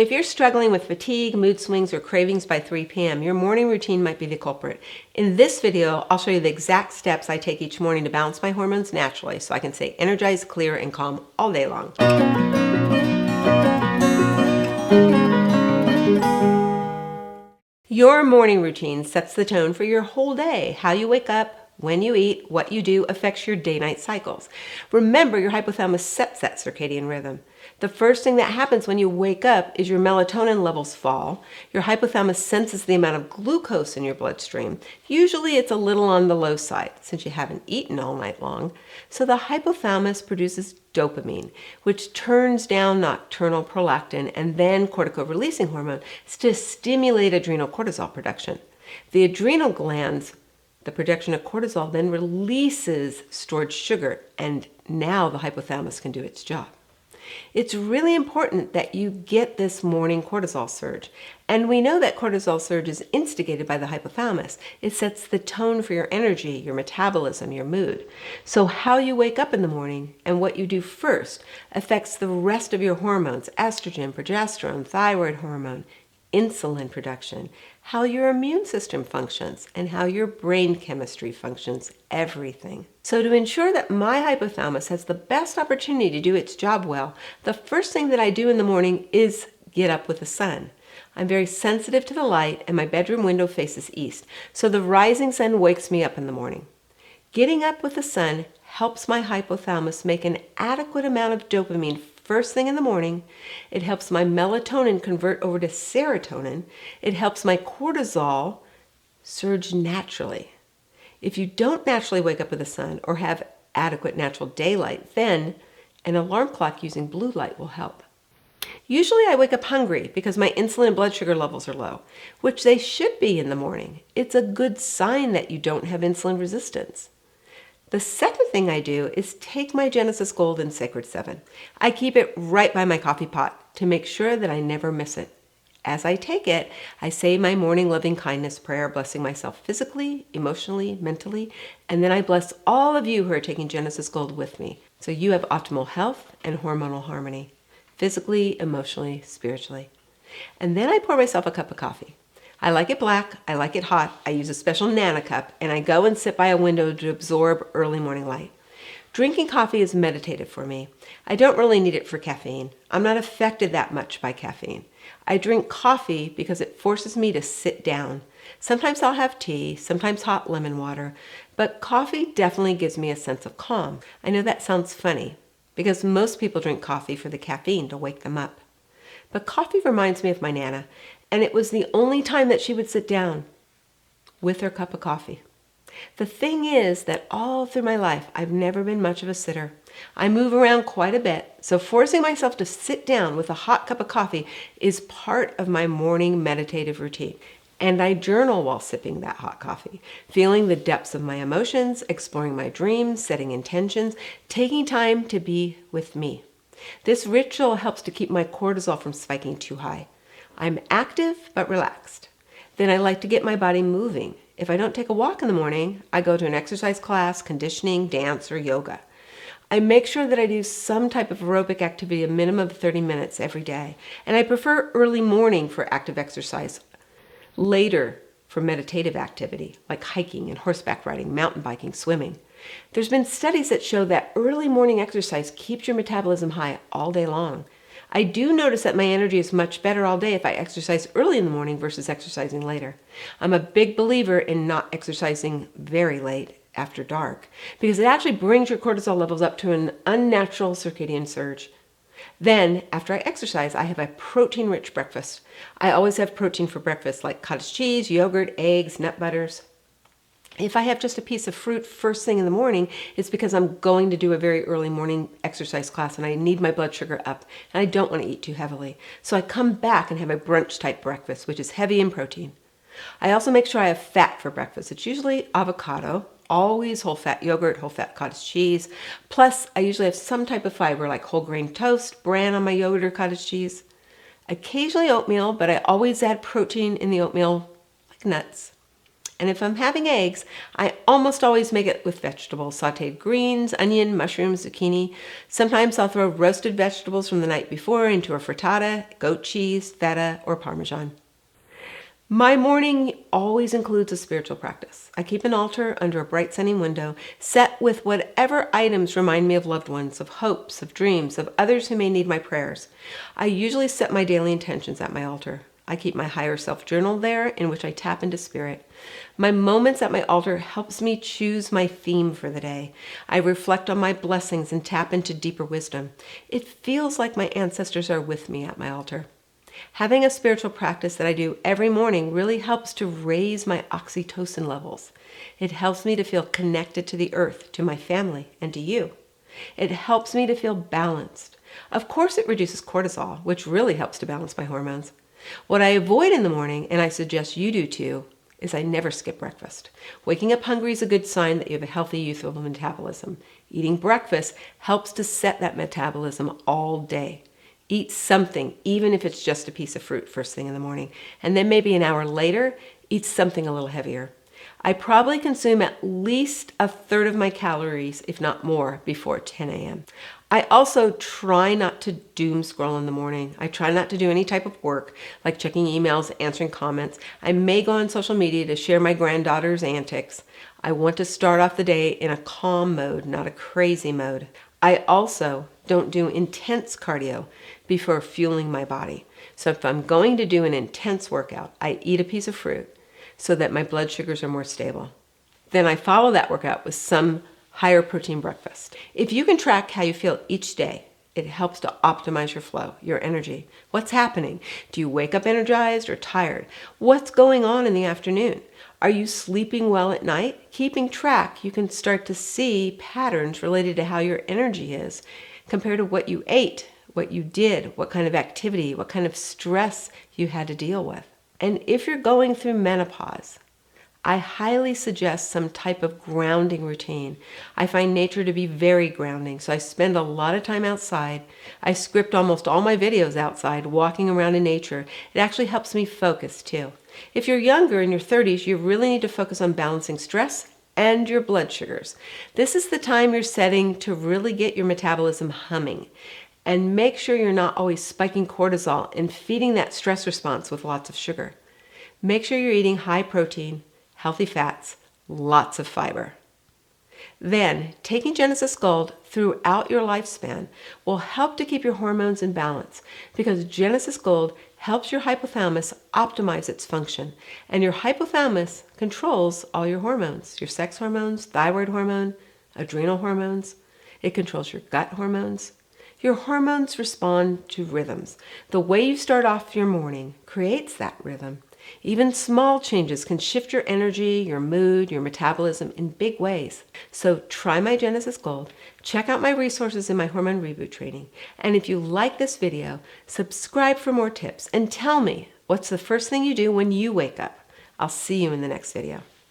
If you're struggling with fatigue, mood swings, or cravings by 3 p.m., your morning routine might be the culprit. In this video, I'll show you the exact steps I take each morning to balance my hormones naturally so I can stay energized, clear, and calm all day long. Your morning routine sets the tone for your whole day. How you wake up, when you eat, what you do affects your day-night cycles. Remember, your hypothalamus sets that circadian rhythm. The first thing that happens when you wake up is your melatonin levels fall. Your hypothalamus senses the amount of glucose in your bloodstream. Usually it's a little on the low side since you haven't eaten all night long. So the hypothalamus produces dopamine, which turns down nocturnal prolactin and then cortico-releasing hormone to stimulate adrenal cortisol production. The adrenal glands, the production of cortisol then releases stored sugar, and now the hypothalamus can do its job. It's really important that you get this morning cortisol surge. And we know that cortisol surge is instigated by the hypothalamus. It sets the tone for your energy, your metabolism, your mood. So how you wake up in the morning and what you do first affects the rest of your hormones: estrogen, progesterone, thyroid hormone, insulin production, how your immune system functions, and how your brain chemistry functions, everything. So to ensure that my hypothalamus has the best opportunity to do its job well, the first thing that I do in the morning is get up with the sun. I'm very sensitive to the light, and my bedroom window faces east, so the rising sun wakes me up in the morning. Getting up with the sun helps my hypothalamus make an adequate amount of dopamine first thing in the morning. It helps my melatonin convert over to serotonin. It helps my cortisol surge naturally. If you don't naturally wake up with the sun or have adequate natural daylight, then an alarm clock using blue light will help. Usually I wake up hungry because my insulin and blood sugar levels are low, which they should be in the morning. It's a good sign that you don't have insulin resistance. The second thing I do is take my Genesis Gold in Sacred 7. I keep it right by my coffee pot to make sure that I never miss it. As I take it, I say my morning loving kindness prayer, blessing myself physically, emotionally, mentally, and then I bless all of you who are taking Genesis Gold with me, so you have optimal health and hormonal harmony, physically, emotionally, spiritually. And then I pour myself a cup of coffee. I like it black, I like it hot, I use a special Nana cup, and I go and sit by a window to absorb early morning light. Drinking coffee is meditative for me. I don't really need it for caffeine. I'm not affected that much by caffeine. I drink coffee because it forces me to sit down. Sometimes I'll have tea, sometimes hot lemon water, but coffee definitely gives me a sense of calm. I know that sounds funny because most people drink coffee for the caffeine to wake them up. But coffee reminds me of my Nana, and it was the only time that she would sit down with her cup of coffee. The thing is that all through my life, I've never been much of a sitter. I move around quite a bit, so forcing myself to sit down with a hot cup of coffee is part of my morning meditative routine. And I journal while sipping that hot coffee, feeling the depths of my emotions, exploring my dreams, setting intentions, taking time to be with me. This ritual helps to keep my cortisol from spiking too high. I'm active but relaxed. Then I like to get my body moving. If I don't take a walk in the morning, I go to an exercise class, conditioning, dance, or yoga. I make sure that I do some type of aerobic activity a minimum of 30 minutes every day. And I prefer early morning for active exercise, later for meditative activity like hiking and horseback riding, mountain biking, swimming. There's been studies that show that early morning exercise keeps your metabolism high all day long. I do notice that my energy is much better all day if I exercise early in the morning versus exercising later. I'm a big believer in not exercising very late after dark because it actually brings your cortisol levels up to an unnatural circadian surge. Then, after I exercise, I have a protein-rich breakfast. I always have protein for breakfast, like cottage cheese, yogurt, eggs, nut butters. If I have just a piece of fruit first thing in the morning, it's because I'm going to do a very early morning exercise class and I need my blood sugar up and I don't want to eat too heavily. So I come back and have a brunch type breakfast, which is heavy in protein. I also make sure I have fat for breakfast. It's usually avocado, always whole fat yogurt, whole fat cottage cheese. Plus, I usually have some type of fiber like whole grain toast, bran on my yogurt or cottage cheese. Occasionally oatmeal, but I always add protein in the oatmeal, like nuts. And if I'm having eggs, I almost always make it with vegetables, sauteed greens, onion, mushrooms, zucchini. Sometimes I'll throw roasted vegetables from the night before into a frittata, goat cheese, feta, or Parmesan. My morning always includes a spiritual practice. I keep an altar under a bright sunny window, set with whatever items remind me of loved ones, of hopes, of dreams, of others who may need my prayers. I usually set my daily intentions at my altar. I keep my higher self journal there in which I tap into spirit. My moments at my altar helps me choose my theme for the day. I reflect on my blessings and tap into deeper wisdom. It feels like my ancestors are with me at my altar. Having a spiritual practice that I do every morning really helps to raise my oxytocin levels. It helps me to feel connected to the earth, to my family, and to you. It helps me to feel balanced. Of course, it reduces cortisol, which really helps to balance my hormones. What I avoid in the morning, and I suggest you do too, is I never skip breakfast. Waking up hungry is a good sign that you have a healthy youthful metabolism. Eating breakfast helps to set that metabolism all day. Eat something, even if it's just a piece of fruit first thing in the morning. And then maybe an hour later, eat something a little heavier. I probably consume at least a third of my calories, if not more, before 10 a.m. I also try not to doom scroll in the morning. I try not to do any type of work, like checking emails, answering comments. I may go on social media to share my granddaughter's antics. I want to start off the day in a calm mode, not a crazy mode. I also don't do intense cardio before fueling my body. So if I'm going to do an intense workout, I eat a piece of fruit so that my blood sugars are more stable. Then I follow that workout with some higher protein breakfast. If you can track how you feel each day, it helps to optimize your flow, your energy. What's happening? Do you wake up energized or tired? What's going on in the afternoon? Are you sleeping well at night? Keeping track, you can start to see patterns related to how your energy is compared to what you ate, what you did, what kind of activity, what kind of stress you had to deal with. And if you're going through menopause, I highly suggest some type of grounding routine. I find nature to be very grounding, so I spend a lot of time outside. I script almost all my videos outside, walking around in nature. It actually helps me focus too. If you're younger, in your 30s, you really need to focus on balancing stress and your blood sugars. This is the time you're setting to really get your metabolism humming. And make sure you're not always spiking cortisol and feeding that stress response with lots of sugar. Make sure you're eating high protein, healthy fats, lots of fiber. Then, taking Genesis Gold throughout your lifespan will help to keep your hormones in balance because Genesis Gold helps your hypothalamus optimize its function. And your hypothalamus controls all your hormones, your sex hormones, thyroid hormone, adrenal hormones. It controls your gut hormones. Your hormones respond to rhythms. The way you start off your morning creates that rhythm. Even small changes can shift your energy, your mood, your metabolism in big ways. So try my Genesis Gold, check out my resources in my Hormone Reboot training, and if you like this video, subscribe for more tips and tell me what's the first thing you do when you wake up. I'll see you in the next video.